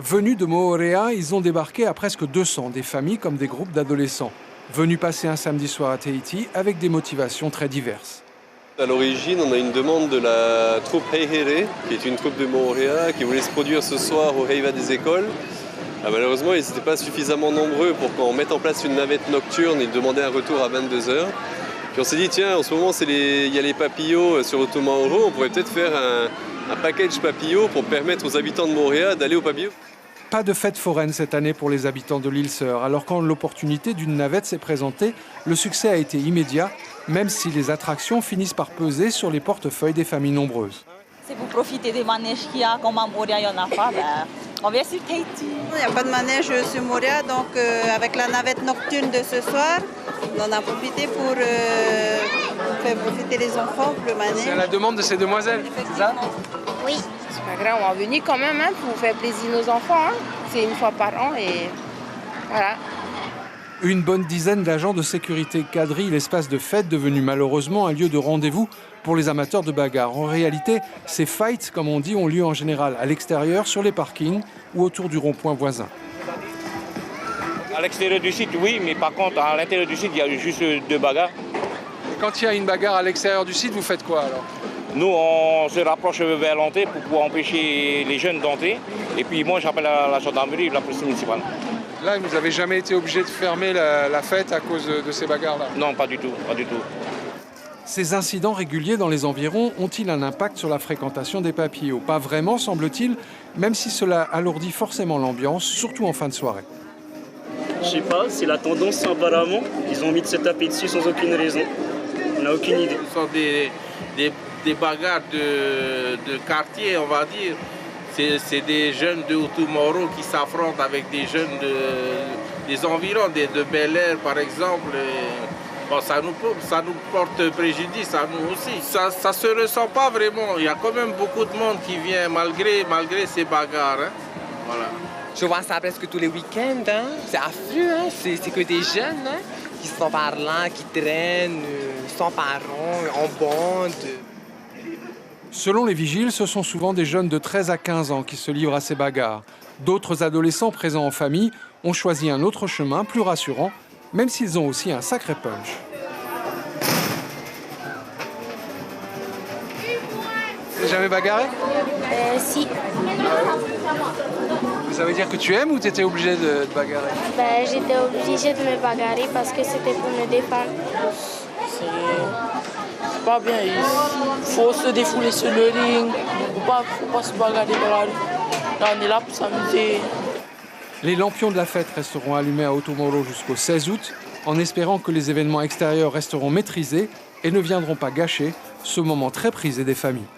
Venus de Moorea, ils ont débarqué à presque 200, des familles comme des groupes d'adolescents. Venus passer un samedi soir à Tahiti avec des motivations très diverses. À l'origine, on a une demande de la troupe Heihere, qui est une troupe de Moorea, qui voulait se produire ce soir au Heiva des écoles. Malheureusement, ils n'étaient pas suffisamment nombreux pour qu'on mette en place une navette nocturne et demander un retour à 22 h. Puis on s'est dit, tiens, en ce moment, il y a les papillots sur Otomaoro, on pourrait peut-être faire un package papillot pour permettre aux habitants de Moorea d'aller au papillot. Pas de fête foraine cette année pour les habitants de l'île Sœur. Alors quand l'opportunité d'une navette s'est présentée, le succès a été immédiat, même si les attractions finissent par peser sur les portefeuilles des familles nombreuses. C'est pour profiter des manèges qu'il y a, comme à Moorea, il n'y en a pas, on vient sur Tahiti. Il n'y a pas de manège sur Moorea, donc avec la navette nocturne de ce soir, on en a profité pour faire profiter les enfants pour le manège. C'est à la demande de ces demoiselles, c'est ça ? Oui. C'est pas grave, on va venir quand même pour faire plaisir nos enfants. C'est une fois par an et voilà. Une bonne dizaine d'agents de sécurité quadrillent l'espace de fête devenu malheureusement un lieu de rendez-vous pour les amateurs de bagarre. En réalité, ces fights, comme on dit, ont lieu en général à l'extérieur, sur les parkings ou autour du rond-point voisin. À l'extérieur du site, oui, mais par contre, à l'intérieur du site, il y a juste 2 bagarres. Quand il y a une bagarre à l'extérieur du site, vous faites quoi alors ? Nous, on se rapproche vers l'entrée pour pouvoir empêcher les jeunes d'entrer. Et puis moi, j'appelle la gendarmerie et la police municipale. Là, vous n'avez jamais été obligé de fermer la fête à cause de ces bagarres-là ? Non, pas du tout, pas du tout. Ces incidents réguliers dans les environs ont-ils un impact sur la fréquentation des papillots ? Pas vraiment, semble-t-il, même si cela alourdit forcément l'ambiance, surtout en fin de soirée. Je sais pas, c'est la tendance apparemment. Ils ont envie de se taper dessus sans aucune raison. On n'a aucune idée. Ce sont des bagarres de quartier, on va dire. C'est des jeunes de Otomaoro qui s'affrontent avec des jeunes des environs, de Bel Air par exemple. Bon, ça nous porte préjudice à nous aussi. Ça ne se ressent pas vraiment. Il y a quand même beaucoup de monde qui vient malgré ces bagarres. Hein. Voilà. Je vois ça presque tous les week-ends. Hein. C'est affreux. Hein. C'est que des jeunes qui sont par là, qui traînent, sans parents, en bande. Selon les vigiles, ce sont souvent des jeunes de 13 à 15 ans qui se livrent à ces bagarres. D'autres adolescents présents en famille ont choisi un autre chemin, plus rassurant, même s'ils ont aussi un sacré punch. Tu n'es jamais bagarré ? Si. Ça veut dire que tu aimes ou tu étais obligé de te bagarrer ? J'étais obligée de me bagarrer parce que c'était pour me défendre. C'est pas bien. Il faut se défouler sur le ring. Faut pas se bagarrer dans la rue. Là, on est là pour s'amuser. Les lampions de la fête resteront allumés à Otomaoro jusqu'au 16 août, en espérant que les événements extérieurs resteront maîtrisés et ne viendront pas gâcher ce moment très prisé des familles.